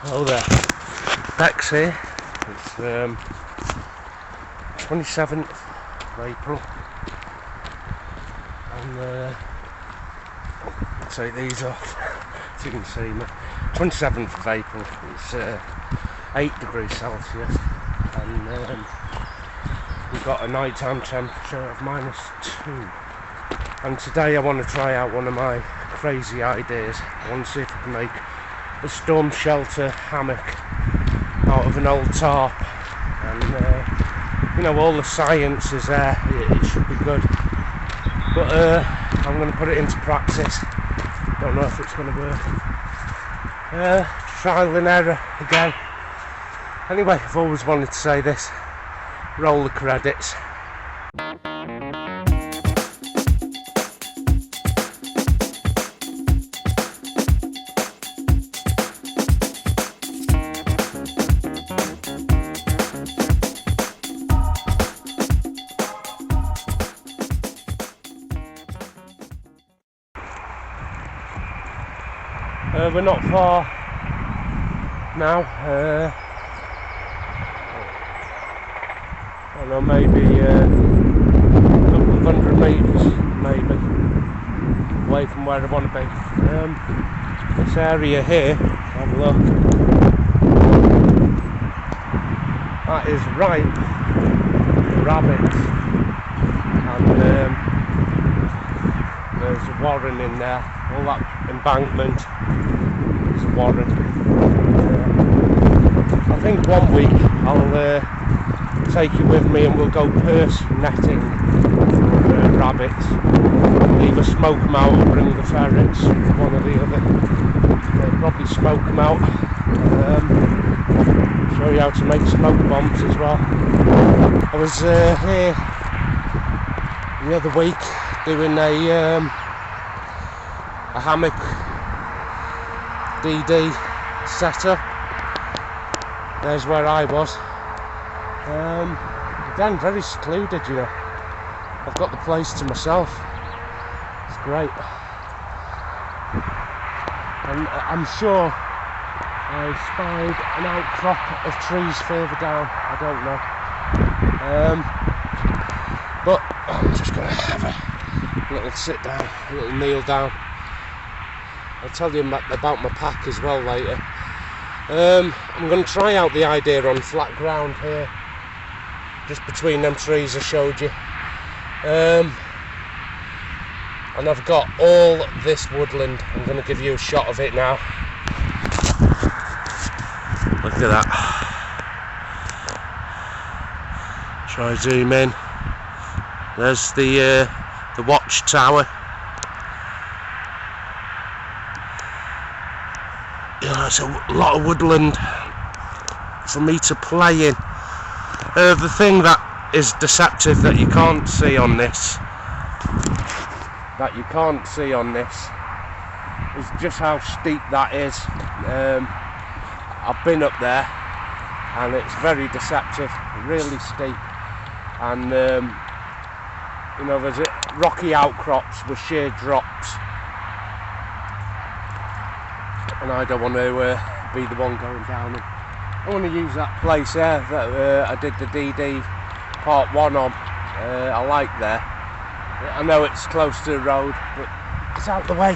Hello there, Bex here. It's 27th of April and I'll take these off so you can see me. 27th of April, it's 8 degrees Celsius and we've got a nighttime temperature of -2. And today I want to try out one of my crazy ideas. I want to see if I can make a storm shelter hammock out of an old tarp, and you know, all the science is there, it should be good, but I'm going to put it into practice. Don't know if it's going to work. Trial and error again. Anyway, I've always wanted to say this: roll the credits. We're not far now. I don't know, maybe a couple of 100 metres, maybe, away from where I want to be. This area here, have a look. That is ripe for rabbits, and there's a warren in there. All that embankment is a warren. I think one week I'll take you with me and we'll go purse netting for rabbits. Either smoke them out or bring the ferrets, one or the other. Probably smoke them out. Show you how to make smoke bombs as well. I was here the other week doing a hammock DD setup. There's where I was. Again, very secluded, you know. I've got the place to myself. It's great. And I'm sure I spied an outcrop of trees further down. I don't know. But I'm just going to have a little sit down, a little kneel down. I'll tell you about my pack as well later. I'm going to try out the idea on flat ground here, just between them trees I showed you. And I've got all this woodland. I'm going to give you a shot of it now. Look at that. Try zoom in. There's the watchtower. You know, it's a lot of woodland for me to play in. The thing that is deceptive that you can't see on this, is just how steep that is. I've been up there and it's very deceptive, really steep, and you know, there's rocky outcrops with sheer drops. And I don't want to be the one going down it. I want to use that place there that I did the DD part 1 on. I like there. I know it's close to the road, but it's out the way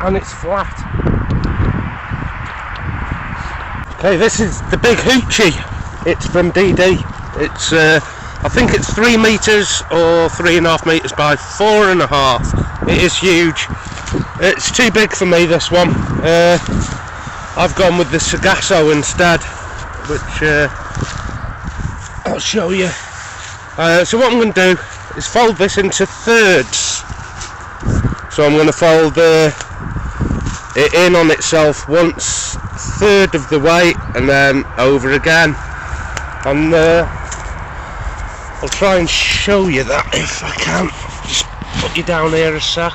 and it's flat. Okay, this is the big hoochie. It's from DD. It's I think it's 3 metres or 3.5 metres by 4.5. It is huge. It's too big for me, this one. I've gone with the Sagasso instead, which I'll show you. So what I'm going to do is fold this into thirds. So I'm going to fold it in on itself once, 1/3 of the way, and then over again. And I'll try and show you that if I can. Just put you down here a sec.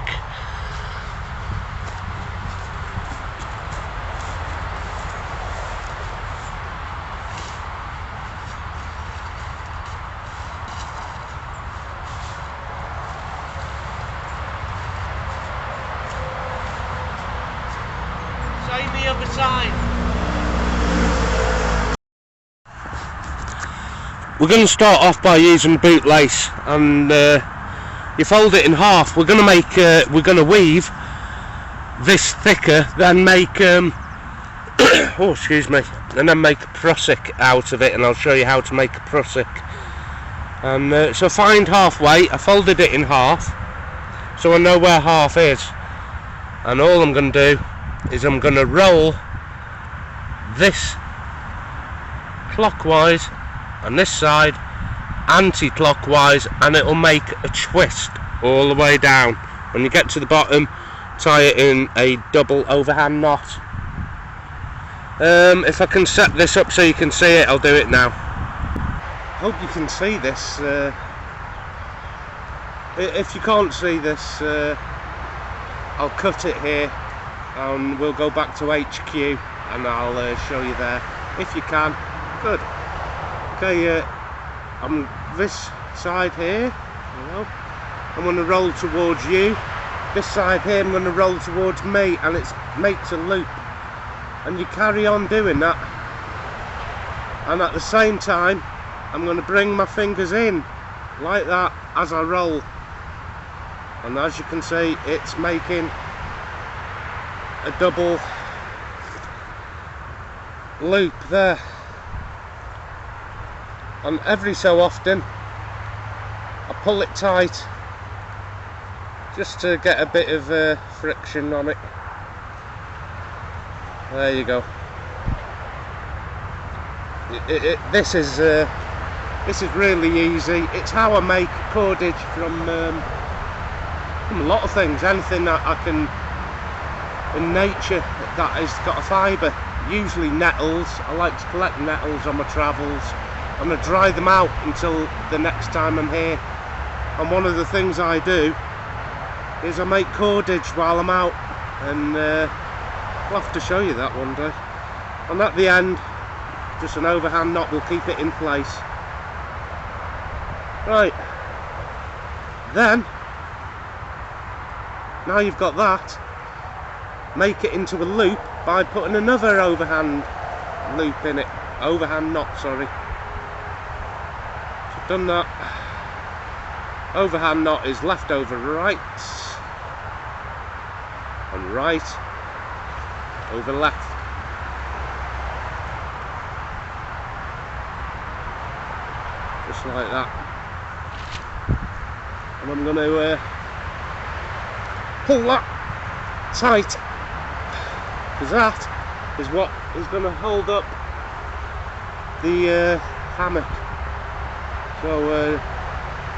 Same the other side. we're going to start off by using the boot lace, and you fold it in half. We're going to weave this thicker, then make oh, excuse me, and then make a prusik out of it, and I'll show you how to make a prusik. And so find halfway. I folded it in half, so I know where half is, and all I'm going to do is I'm going to roll this clockwise and this side anti-clockwise, and it'll make a twist all the way down. When you get to the bottom, tie it in a double overhand knot. If I can set this up so you can see it, I'll do it now. Hope you can see this. If you can't see this, I'll cut it here and we'll go back to HQ and I'll show you there. If you can, good. Okay, I'm this side here, you know, I'm going to roll towards you. This side here I'm going to roll towards me, and it makes a loop, and you carry on doing that, and at the same time I'm going to bring my fingers in like that as I roll, and as you can see it's making a double loop there. And every so often I pull it tight just to get a bit of friction on it. There you go. This is really easy. It's how I make cordage from a lot of things. Anything that I can in nature that has got a fibre. Usually nettles. I like to collect nettles on my travels. I'm going to dry them out until the next time I'm here, and one of the things I do is I make cordage while I'm out, and I'll have to show you that one day. And at the end, just an overhand knot will keep it in place. Right, then now you've got that, make it into a loop by putting another overhand loop in it, overhand knot, sorry. Done that. Overhand knot is left over right, and right over left. Just like that. And I'm going to pull that tight, because that is what is going to hold up the hammock. So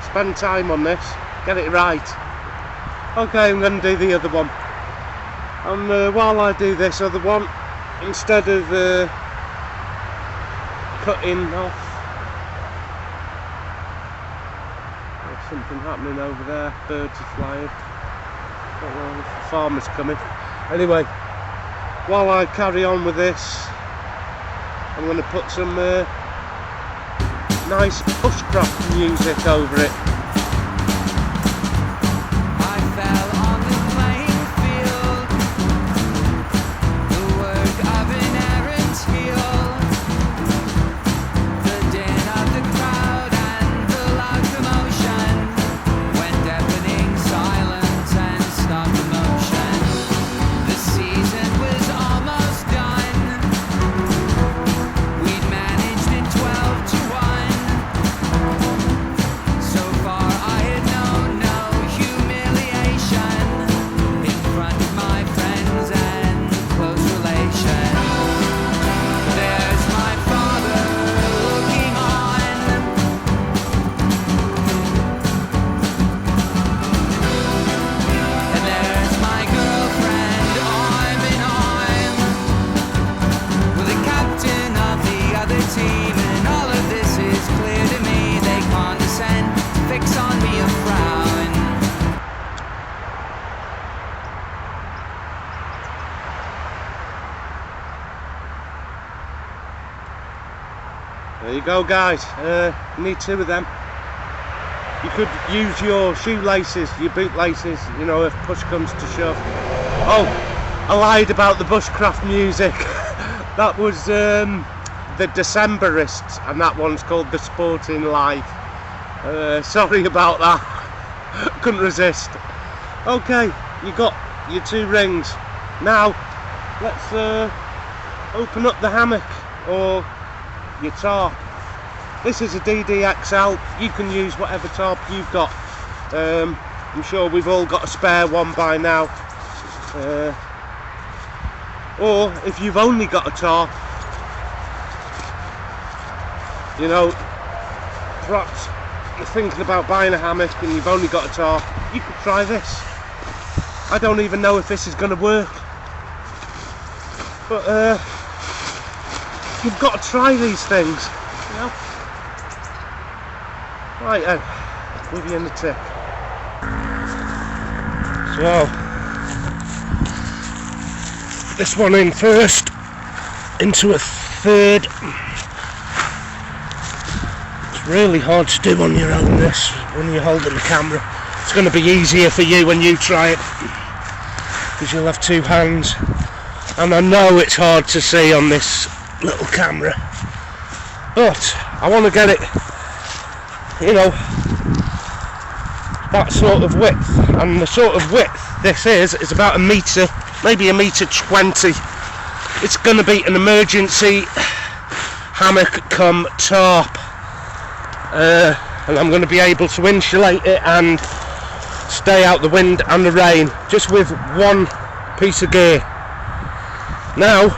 spend time on this, get it right. Okay, I'm going to do the other one. And while I do this other one, instead of cutting off, there's something happening over there, birds are flying. Don't know if the farmer's coming. Anyway, while I carry on with this, I'm going to put some nice Bushcraft music over it. I fell on the playing field, the work of an errant heel, the din of the crowd and the loud commotion, when deafening silence and stopped emotion. The season was almost done, we'd managed in 12 to 1. So far I had known no humiliation in front of my friends and close relation. There's my father looking on, and there's my girlfriend arm in arm with the captain of the other team, and all of this is clear to me. They condescend to fix on me a frown. There you go, guys. Need 2 of them. You could use your shoelaces, your boot laces, you know, if push comes to shove. Oh, I lied about the Bushcraft music. That was the Decemberists, and that one's called The Sporting Life. Sorry about that. Couldn't resist. Okay, you got your 2 rings. Now let's open up the hammock or your tarp. This is a DDXL. You can use whatever tarp you've got. I'm sure we've all got a spare one by now. Or if you've only got a tarp, you know, perhaps you're thinking about buying a hammock and you've only got a tarp, you could try this. I don't even know if this is going to work, but you've got to try these things, you know. Right then, we'll be in the tip. So, this one in first, into a third. It's really hard to do on your own, this, when you're holding the camera. It's going to be easier for you when you try it, because you'll have 2 hands. And I know it's hard to see on this little camera, but I want to get it, you know, that sort of width. And the sort of width this is about 1 metre, maybe 1.20 meters. It's going to be an emergency hammock come tarp, and I'm going to be able to insulate it and stay out the wind and the rain just with 1 piece of gear. Now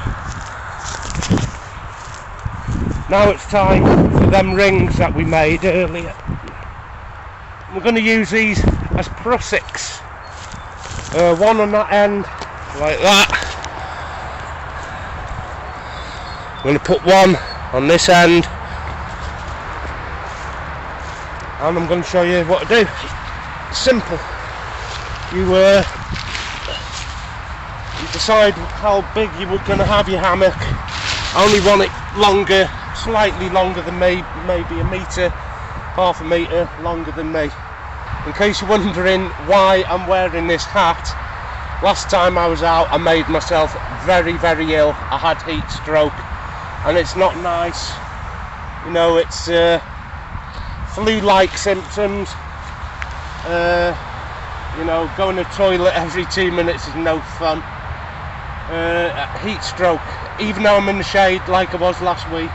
it's time for them rings that we made earlier. We're going to use these as prussiks. 1 on that end, like that. I'm going to put 1 on this end, and I'm going to show you what to do. It's simple. You decide how big you're going to have your hammock. I only want it longer, slightly longer than me, maybe 1 metre, half a metre longer than me. In case you're wondering why I'm wearing this hat, last time I was out I made myself very, very ill. I had heat stroke, and it's not nice. You know, it's flu-like symptoms. You know, going to the toilet every 2 minutes is no fun. Heat stroke, even though I'm in the shade like I was last week.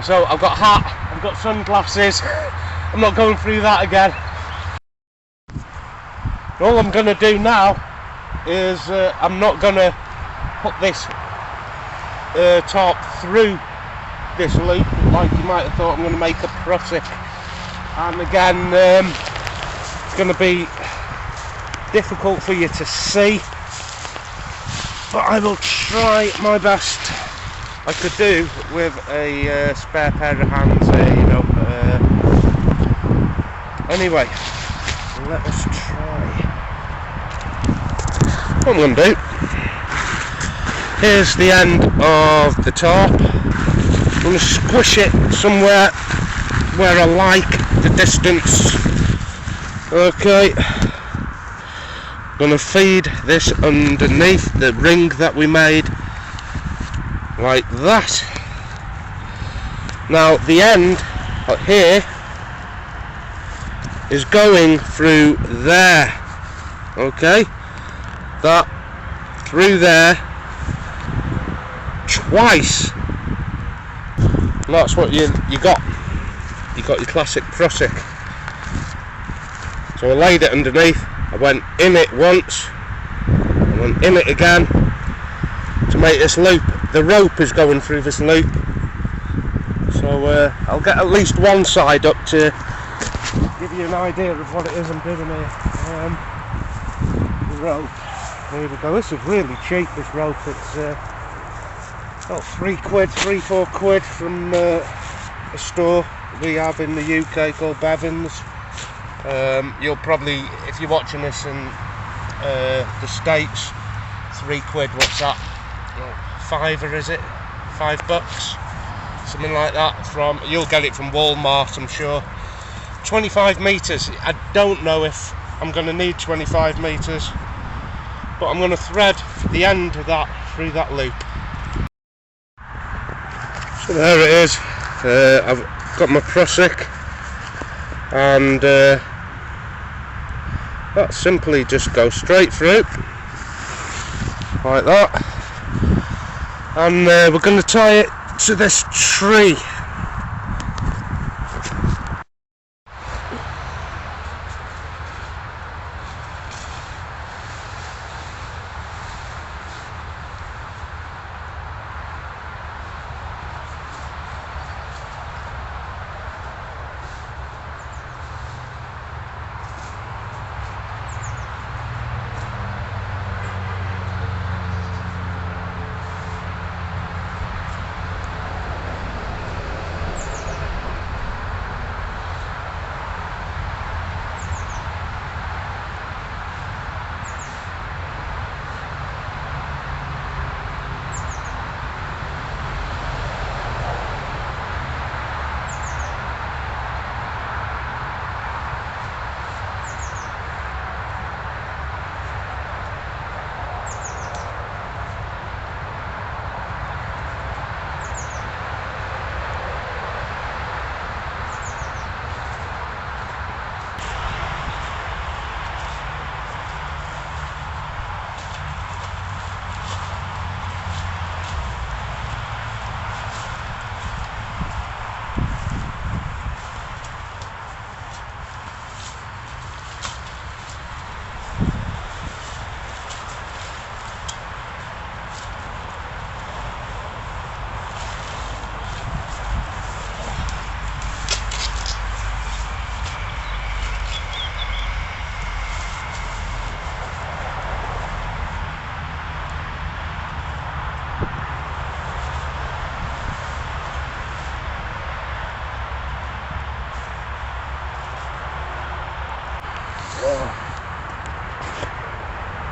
So I've got a hat, I've got sunglasses. I'm not going through that again. All I'm going to do now is I'm not going to put this tarp through this loop like you might have thought. I'm going to make a prusik, and again it's going to be difficult for you to see, but I will try my best. I could do with a spare pair of hands there, you know. Anyway, let us try. What I'm going to do, here's the end of the tarp. I'm going to squish it somewhere where I like the distance. Okay, going to feed this underneath the ring that we made, like that. Now the end here is going through there. Okay, that through there twice. And that's what you got. You got your classic prusik. So I laid it underneath. I went in it once, I went in it again to make this loop. The rope is going through this loop, so I'll get at least one side up to give you an idea of what it is I'm doing here. The rope, here we go. This is really cheap, this rope. It's about £3, 4 from a store we have in the UK called Bevan's. You'll probably, if you're watching this in the States, £3, what's that? Fiver, is it? $5, something like that. You'll get it from Walmart, I'm sure. 25 meters. I don't know if I'm going to need 25 meters, but I'm going to thread the end of that through that loop. So there it is. I've got my Prusik, and that simply just goes straight through like that, and we're going to tie it to this tree.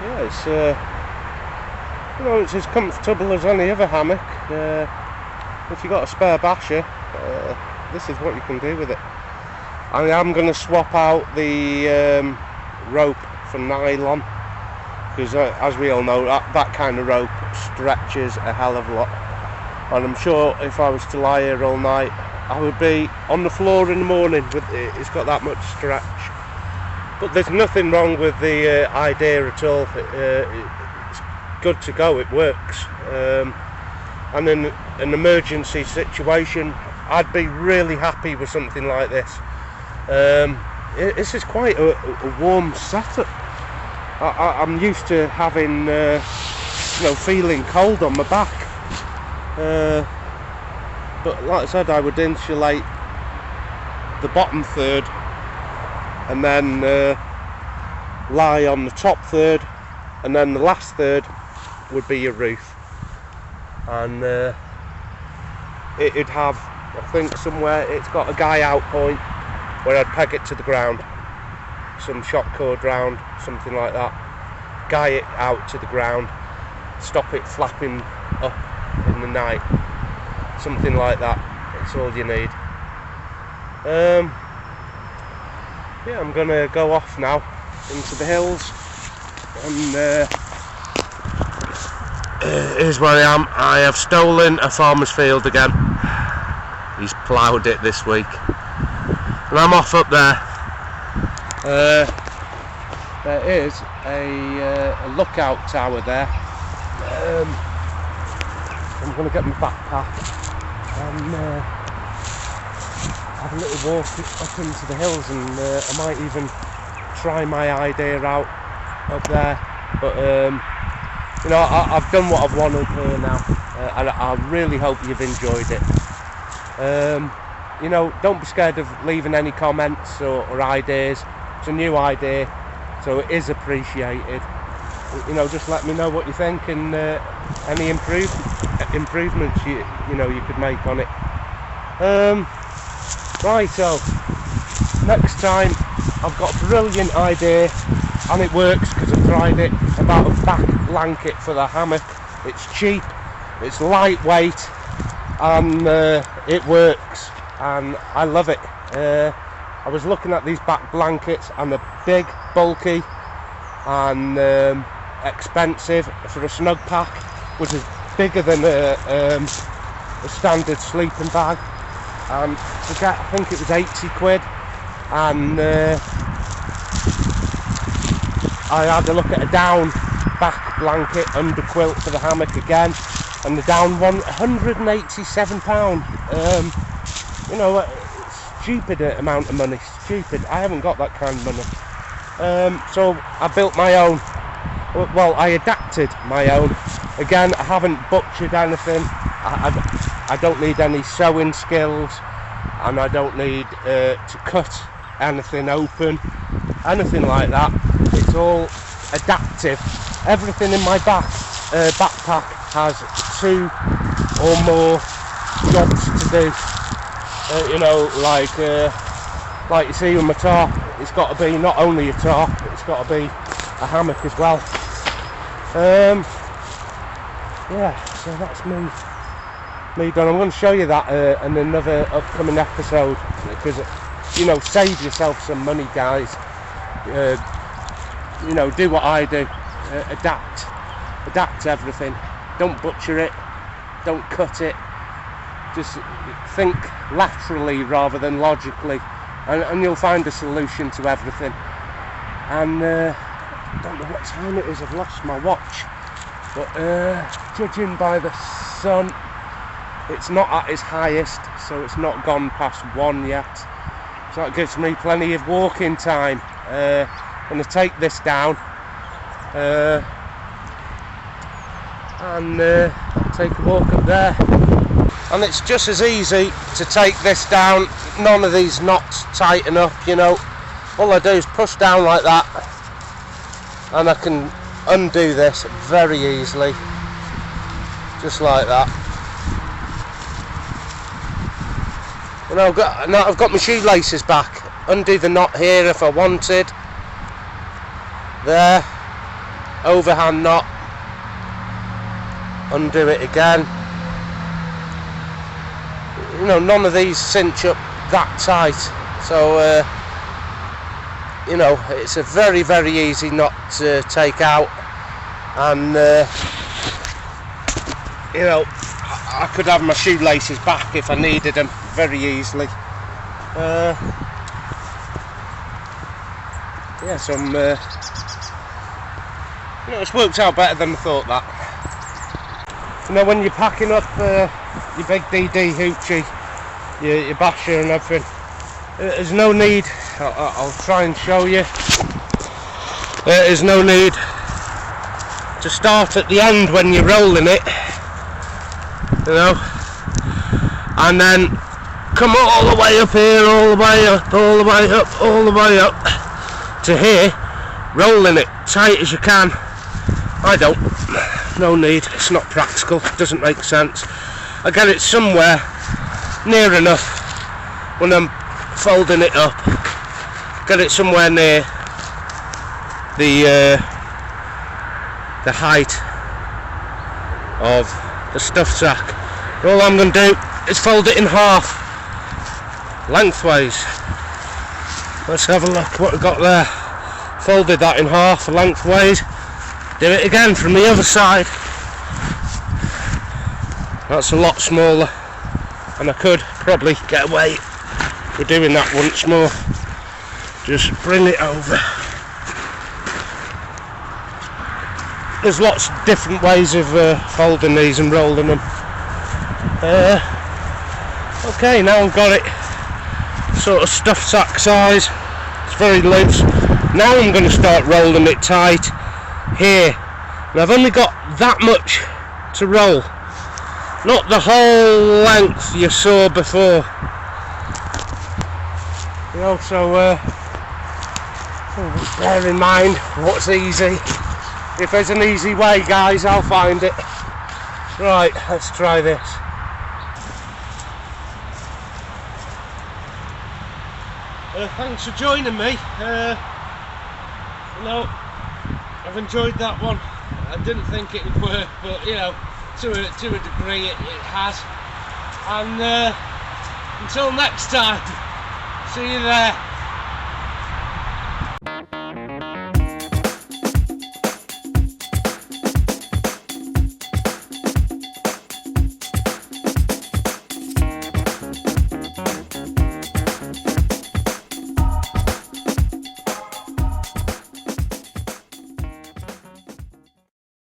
Yeah, it's you know, it's as comfortable as any other hammock. If you've got a spare basher, this is what you can do with it. I am going to swap out the rope for nylon, because as we all know, that kind of rope stretches a hell of a lot, and I'm sure if I was to lie here all night I would be on the floor in the morning with it. It's got that much stretch. But there's nothing wrong with the idea at all. It's good to go, it works. And in an emergency situation, I'd be really happy with something like this. This is quite a warm setup. I'm used to having, you know, feeling cold on my back. But like I said, I would insulate the bottom third and then lie on the top third, and then the last third would be your roof. And it'd have, I think somewhere, it's got a guy out point where I'd peg it to the ground, some shock cord round, something like that, guy it out to the ground, stop it flapping up in the night, something like that. It's all you need. Yeah, I'm gonna go off now into the hills, and here's where I am. I have stolen a farmer's field again. He's ploughed it this week, and I'm off up there. There is a lookout tower there. I'm going to get my backpack and have a little walk up into the hills, and I might even try my idea out up there. But you know, I've done what I've wanted here now, and I really hope you've enjoyed it. You know, don't be scared of leaving any comments or ideas. It's a new idea, so it is appreciated. You know, just let me know what you think, and any improvements you know you could make on it. Right, so next time I've got a brilliant idea, and it works because I've tried it, about a back blanket for the hammock. It's cheap, it's lightweight, and it works, and I love it. I was looking at these back blankets, and they're big, bulky, and expensive for a snug pack, which is bigger than a standard sleeping bag, and I think it was 80 quid, and I had a look at a down back blanket under quilt for the hammock again, and the down one, £187. You know, stupid amount of money, stupid. I haven't got that kind of money. So I built my own. Well, I adapted my own. Again, I haven't butchered anything. I don't need any sewing skills, and I don't need to cut anything open, anything like that. It's all adaptive. Everything in my backpack has 2 or more jobs to do. You know, like you see with my tarp, it's got to be not only a tarp, it's got to be a hammock as well. Yeah, so that's me done. I'm going to show you that in another upcoming episode, because, you know, save yourself some money, guys. You know, do what I do. Adapt everything. Don't butcher it, don't cut it. Just think laterally rather than logically, and you'll find a solution to everything. And I don't know what time it is, I've lost my watch, but judging by the sun, it's not at its highest, so it's not gone past 1 yet, so that gives me plenty of walking time. I'm going to take this down and take a walk up there. And it's just as easy to take this down. None of these knots tighten up, you know. All I do is push down like that, and I can undo this very easily, just like that. You know, I've got my shoelaces back. Undo the knot here if I wanted. There, overhand knot. Undo it again. You know, none of these cinch up that tight, so you know, it's a very, very easy knot to take out, and you know, I could have my shoelaces back if I needed them very easily. Yeah, so you know, it's worked out better than I thought that. You know, when you're packing up your big DD hoochie, your basher and everything, there's no need, I'll try and show you, there is no need to start at the end when you're rolling it, you know, and then come all the way up here, all the way up, all the way up, all the way up to here, rolling it tight as you can. I don't. No need, it's not practical, it doesn't make sense. I get it somewhere near enough when I'm folding it up, get it somewhere near the height of the stuff sack. All I'm going to do is fold it in half, lengthways. Let's have a look what we've got there. Folded that in half lengthways. Do it again from the other side. That's a lot smaller, and I could probably get away with doing that once more. Just bring it over. There's lots of different ways of folding these and rolling them. Okay, now I've got it sort of stuff sack size. It's very loose. Now I'm going to start rolling it tight here, and I've only got that much to roll, not the whole length you saw before, you know, so bear in mind what's easy. If there's an easy way, guys, I'll find it. Right, let's try this. Thanks for joining me. You know, I've enjoyed that one. I didn't think it would work, but you know, to a degree it has. And until next time, see you there.